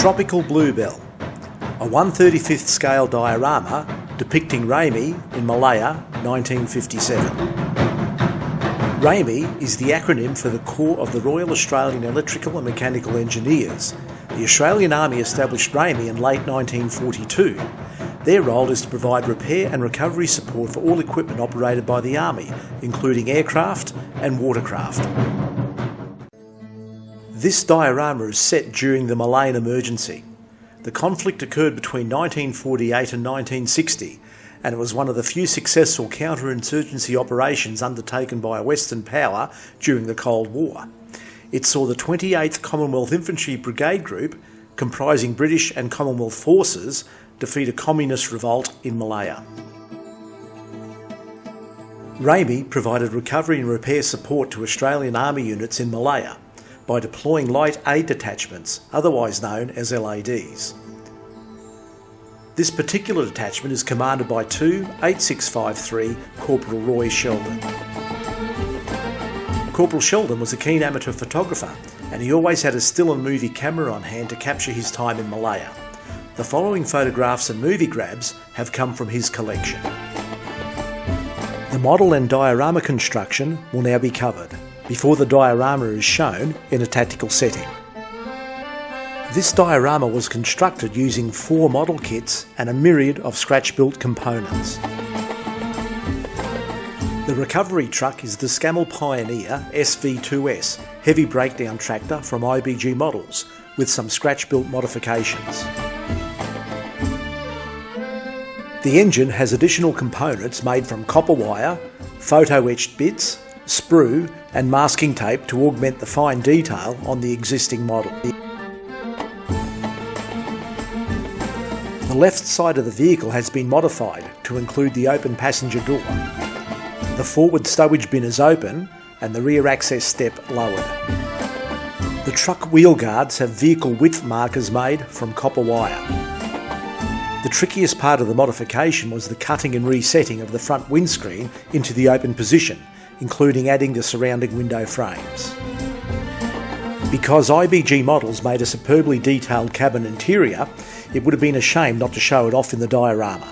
Tropical Bluebell, a 1/35th scale diorama depicting RAEME in Malaya, 1957. RAEME is the acronym for the Corps of the Royal Australian Electrical and Mechanical Engineers. The Australian Army established RAEME in late 1942. Their role is to provide repair and recovery support for all equipment operated by the Army, including aircraft and watercraft. This diorama is set during the Malayan emergency. The conflict occurred between 1948 and 1960, and it was one of the few successful counter-insurgency operations undertaken by a Western power during the Cold War. It saw the 28th Commonwealth Infantry Brigade Group, comprising British and Commonwealth forces, defeat a communist revolt in Malaya. RAEME provided recovery and repair support to Australian Army units in Malaya by deploying light aid detachments, otherwise known as LADs. This particular detachment is commanded by 2-8653 Corporal Roy Sheldon. Corporal Sheldon was a keen amateur photographer, and he always had a still and movie camera on hand to capture his time in Malaya. The following photographs and movie grabs have come from his collection. The model and diorama construction will now be covered, before the diorama is shown in a tactical setting. This diorama was constructed using 4 model kits and a myriad of scratch-built components. The recovery truck is the Scammel Pioneer SV2S heavy breakdown tractor from IBG models, with some scratch-built modifications. The engine has additional components made from copper wire, photo-etched bits, sprue and masking tape to augment the fine detail on the existing model. The left side of the vehicle has been modified to include the open passenger door. The forward stowage bin is open and the rear access step lowered. The truck wheel guards have vehicle width markers made from copper wire. The trickiest part of the modification was the cutting and resetting of the front windscreen into the open position, including adding the surrounding window frames. Because IBG models made a superbly detailed cabin interior, it would have been a shame not to show it off in the diorama.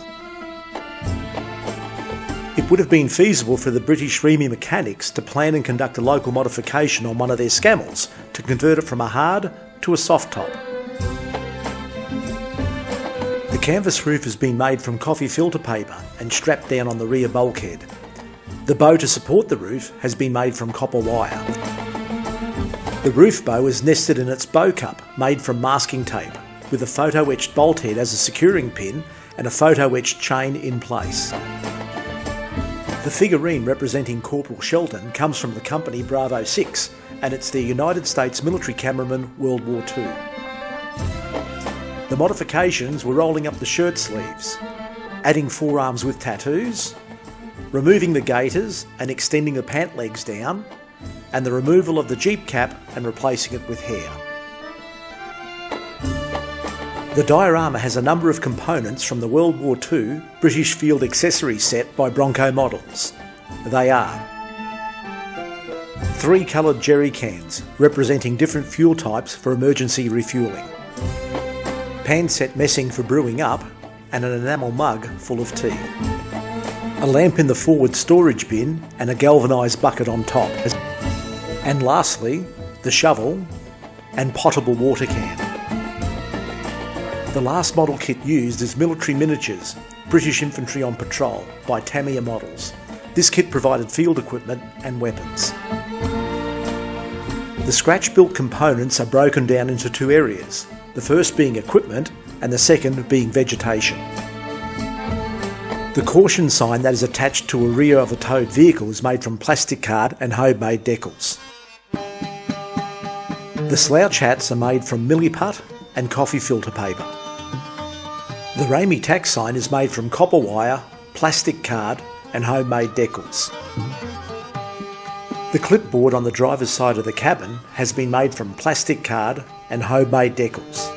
It would have been feasible for the British RAEME mechanics to plan and conduct a local modification on one of their Scammels to convert it from a hard to a soft top. The canvas roof has been made from coffee filter paper and strapped down on the rear bulkhead. The bow to support the roof has been made from copper wire. The roof bow is nested in its bow cup, made from masking tape, with a photo-etched bolt head as a securing pin and a photo-etched chain in place. The figurine representing Corporal Sheldon comes from the company Bravo 6, and it's the United States military cameraman World War II. The modifications were rolling up the shirt sleeves, adding forearms with tattoos, removing the gaiters and extending the pant legs down, and the removal of the Jeep cap and replacing it with hair. The diorama has a number of components from the World War II British Field Accessory set by Bronco Models. They are 3 coloured jerry cans representing different fuel types for emergency refuelling, pan set messing for brewing up, and an enamel mug full of tea. A lamp in the forward storage bin and a galvanised bucket on top. And lastly, the shovel and potable water can. The last model kit used is Military Miniatures, British Infantry on Patrol by Tamiya Models. This kit provided field equipment and weapons. The scratch-built components are broken down into 2 areas, the first being equipment and the second being vegetation. The caution sign that is attached to a rear of a towed vehicle is made from plastic card and homemade decals. The slouch hats are made from milliput and coffee filter paper. The RAEME tax sign is made from copper wire, plastic card and homemade decals. The clipboard on the driver's side of the cabin has been made from plastic card and homemade decals.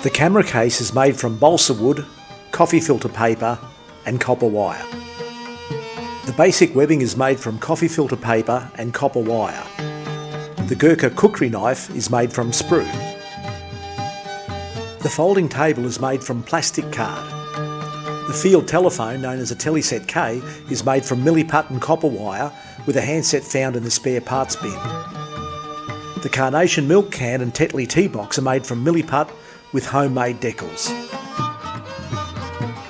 The camera case is made from balsa wood, coffee filter paper and copper wire. The basic webbing is made from coffee filter paper and copper wire. The Gurkha cookery knife is made from sprue. The folding table is made from plastic card. The field telephone, known as a Teleset K, is made from milliput and copper wire with a handset found in the spare parts bin. The Carnation milk can and Tetley tea box are made from milliput with homemade decals.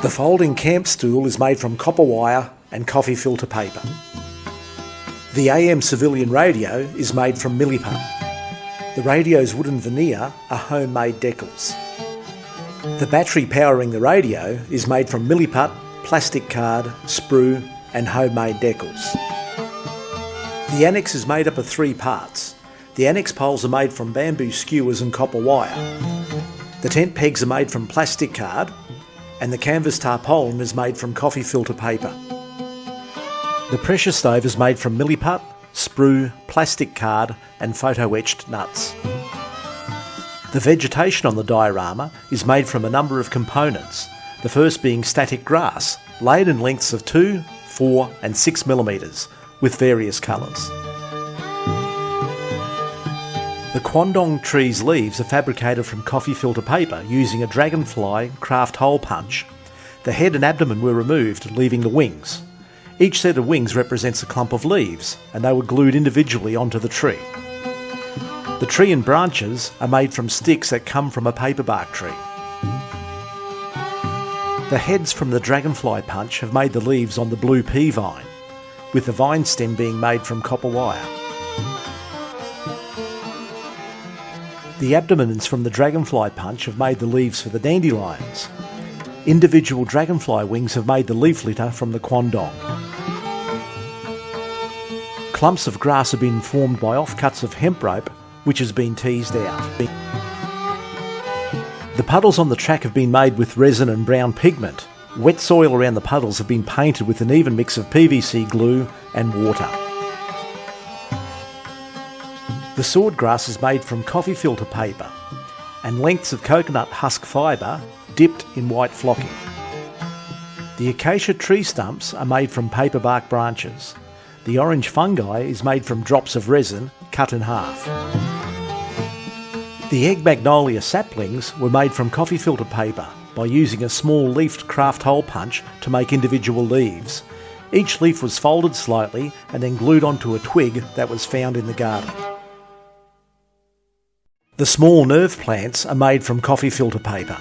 The folding camp stool is made from copper wire and coffee filter paper. The AM civilian radio is made from milliput. The radio's wooden veneer are homemade decals. The battery powering the radio is made from milliput, plastic card, sprue and homemade decals. The annex is made up of 3 parts. The annex poles are made from bamboo skewers and copper wire. The tent pegs are made from plastic card and the canvas tarpaulin is made from coffee filter paper. The pressure stove is made from milliput, sprue, plastic card and photo-etched nuts. The vegetation on the diorama is made from a number of components, the first being static grass, laid in lengths of 2, 4 and 6 millimetres, with various colours. The quandong tree's leaves are fabricated from coffee filter paper using a dragonfly craft hole punch. The head and abdomen were removed, leaving the wings. Each set of wings represents a clump of leaves, and they were glued individually onto the tree. The tree and branches are made from sticks that come from a paperbark tree. The heads from the dragonfly punch have made the leaves on the blue pea vine, with the vine stem being made from copper wire. The abdomens from the dragonfly punch have made the leaves for the dandelions. Individual dragonfly wings have made the leaf litter from the quandong. Clumps of grass have been formed by offcuts of hemp rope, which has been teased out. The puddles on the track have been made with resin and brown pigment. Wet soil around the puddles have been painted with an even mix of PVC glue and water. The swordgrass is made from coffee filter paper and lengths of coconut husk fibre dipped in white flocking. The acacia tree stumps are made from paperbark branches. The orange fungi is made from drops of resin cut in half. The egg magnolia saplings were made from coffee filter paper by using a small leafed craft hole punch to make individual leaves. Each leaf was folded slightly and then glued onto a twig that was found in the garden. The small nerve plants are made from coffee filter paper.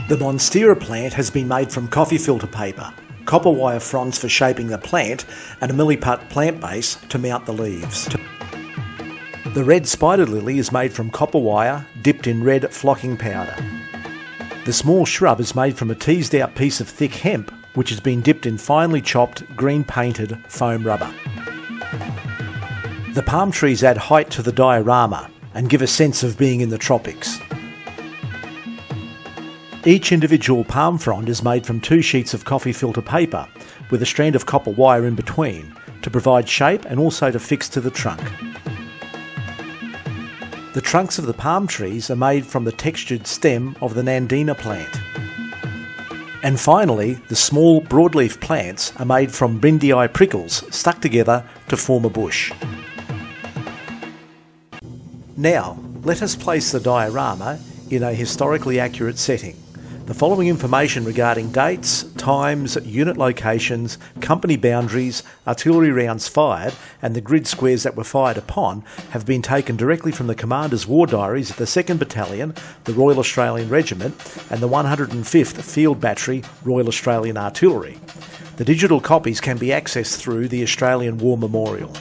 The monstera plant has been made from coffee filter paper, copper wire fronds for shaping the plant and a milliput plant base to mount the leaves. The red spider lily is made from copper wire dipped in red flocking powder. The small shrub is made from a teased out piece of thick hemp which has been dipped in finely chopped green painted foam rubber. The palm trees add height to the diorama and give a sense of being in the tropics. Each individual palm frond is made from 2 sheets of coffee filter paper with a strand of copper wire in between to provide shape and also to fix to the trunk. The trunks of the palm trees are made from the textured stem of the nandina plant. And finally, the small broadleaf plants are made from brindii prickles stuck together to form a bush. Now, let us place the diorama in a historically accurate setting. The following information regarding dates, times, unit locations, company boundaries, artillery rounds fired and the grid squares that were fired upon have been taken directly from the Commander's War Diaries of the 2nd Battalion, the Royal Australian Regiment and the 105th Field Battery, Royal Australian Artillery. The digital copies can be accessed through the Australian War Memorial.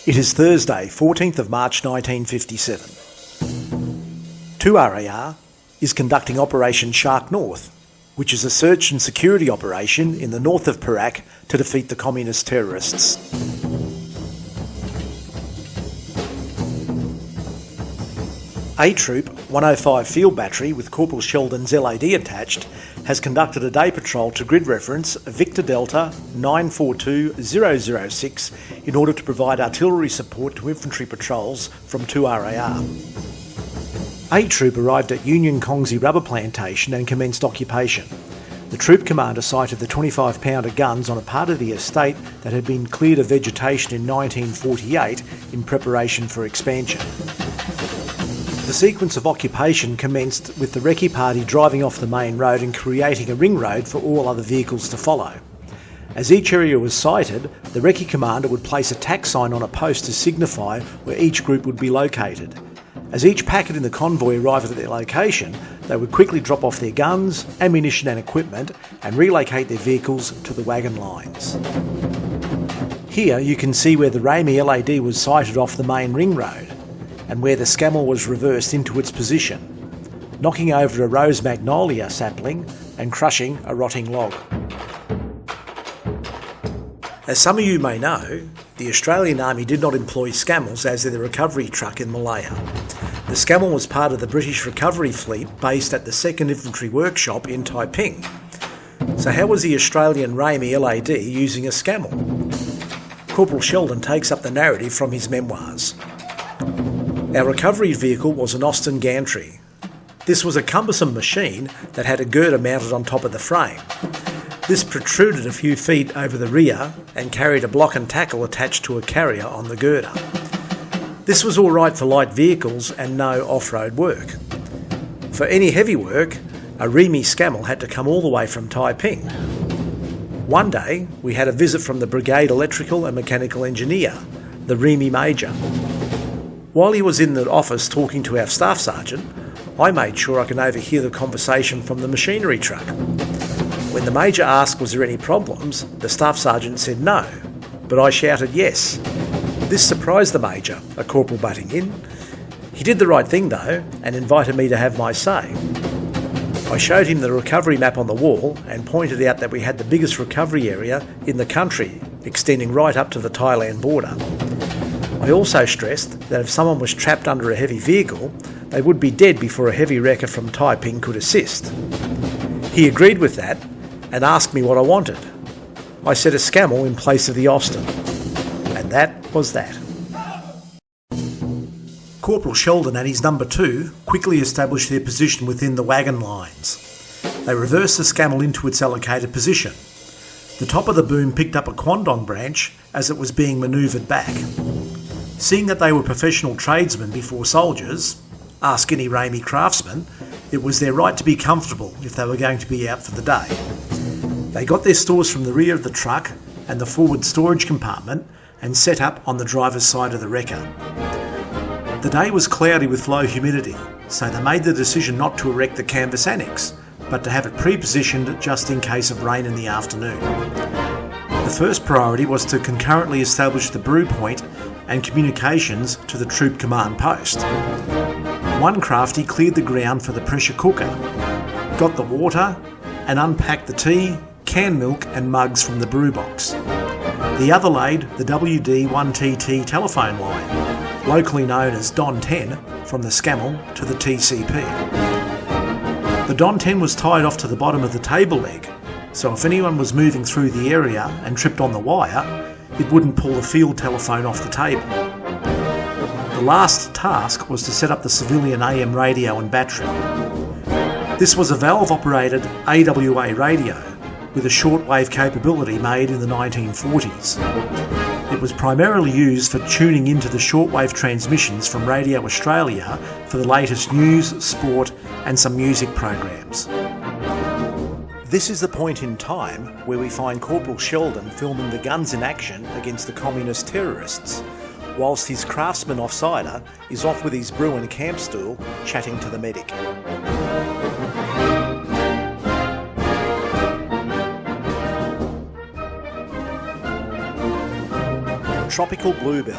It is Thursday, 14th of March 1957. 2RAR is conducting Operation Shark North, which is a search and security operation in the north of Perak to defeat the communist terrorists. A Troop 105 Field Battery with Corporal Sheldon's LAD attached has conducted a day patrol to grid reference Victor Delta 942006 in order to provide artillery support to infantry patrols from 2RAR. A Troop arrived at Union Kongsi Rubber Plantation and commenced occupation. The troop commander sighted the 25-pounder guns on a part of the estate that had been cleared of vegetation in 1948 in preparation for expansion. The sequence of occupation commenced with the recce party driving off the main road and creating a ring road for all other vehicles to follow. As each area was sighted, the recce commander would place a tack sign on a post to signify where each group would be located. As each packet in the convoy arrived at their location, they would quickly drop off their guns, ammunition and equipment and relocate their vehicles to the wagon lines. Here you can see where the RAEME LAD was sighted off the main ring road and where the Scammel was reversed into its position, knocking over a rose magnolia sapling and crushing a rotting log. As some of you may know, the Australian Army did not employ Scammels as their recovery truck in Malaya. The Scammel was part of the British recovery fleet based at the 2nd Infantry Workshop in Taiping. So how was the Australian RAEME LAD using a Scammel? Corporal Sheldon takes up the narrative from his memoirs. Our recovery vehicle was an Austin gantry. This was a cumbersome machine that had a girder mounted on top of the frame. This protruded a few feet over the rear and carried a block and tackle attached to a carrier on the girder. This was all right for light vehicles and no off-road work. For any heavy work, a RAEME Scammel had to come all the way from Taiping. One day, we had a visit from the Brigade Electrical and Mechanical Engineer, the RAEME Major. While he was in the office talking to our Staff Sergeant, I made sure I could overhear the conversation from the machinery truck. When the Major asked was there any problems, the Staff Sergeant said no, but I shouted yes. This surprised the Major, a corporal butting in. He did the right thing though, and invited me to have my say. I showed him the recovery map on the wall and pointed out that we had the biggest recovery area in the country, extending right up to the Thailand border. I also stressed that if someone was trapped under a heavy vehicle, they would be dead before a heavy wrecker from Taiping could assist. He agreed with that and asked me what I wanted. I said a Scammel in place of the Austin. And that was that. Corporal Sheldon and his number 2 quickly established their position within the wagon lines. They reversed the Scammel into its allocated position. The top of the boom picked up a quandong branch as it was being manoeuvred back. Seeing that they were professional tradesmen before soldiers, ask any RAEME craftsman, it was their right to be comfortable if they were going to be out for the day. They got their stores from the rear of the truck and the forward storage compartment and set up on the driver's side of the wrecker. The day was cloudy with low humidity, so they made the decision not to erect the canvas annex, but to have it pre-positioned just in case of rain in the afternoon. The first priority was to concurrently establish the brew point and communications to the troop command post. One crafty cleared the ground for the pressure cooker, got the water and unpacked the tea, canned milk and mugs from the brew box. The other laid the WD1TT telephone line, locally known as Don 10, from the Scammel to the TCP. The Don 10 was tied off to the bottom of the table leg, so if anyone was moving through the area and tripped on the wire, it wouldn't pull the field telephone off the table. The last task was to set up the civilian AM radio and battery. This was a valve-operated AWA radio with a shortwave capability made in the 1940s. It was primarily used for tuning into the shortwave transmissions from Radio Australia for the latest news, sport and some music programs. This is the point in time where we find Corporal Sheldon filming the guns in action against the communist terrorists, whilst his craftsman offsider is off with his brew and camp stool chatting to the medic. Tropical Bluebell,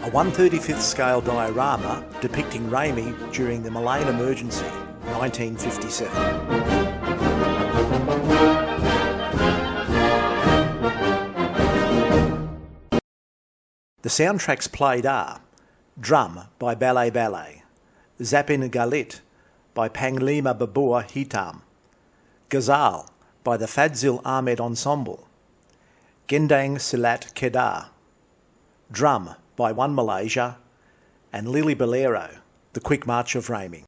a 1/35th scale diorama depicting RAEME during the Malayan emergency, 1957. The soundtracks played are Drum by Ballet Ballet, Zapin Galit by Panglima Babua Hitam, Ghazal by the Fadzil Ahmed Ensemble, Gendang Silat Kedar, Drum by One Malaysia, and Lily Bolero, The Quick March of RAEME.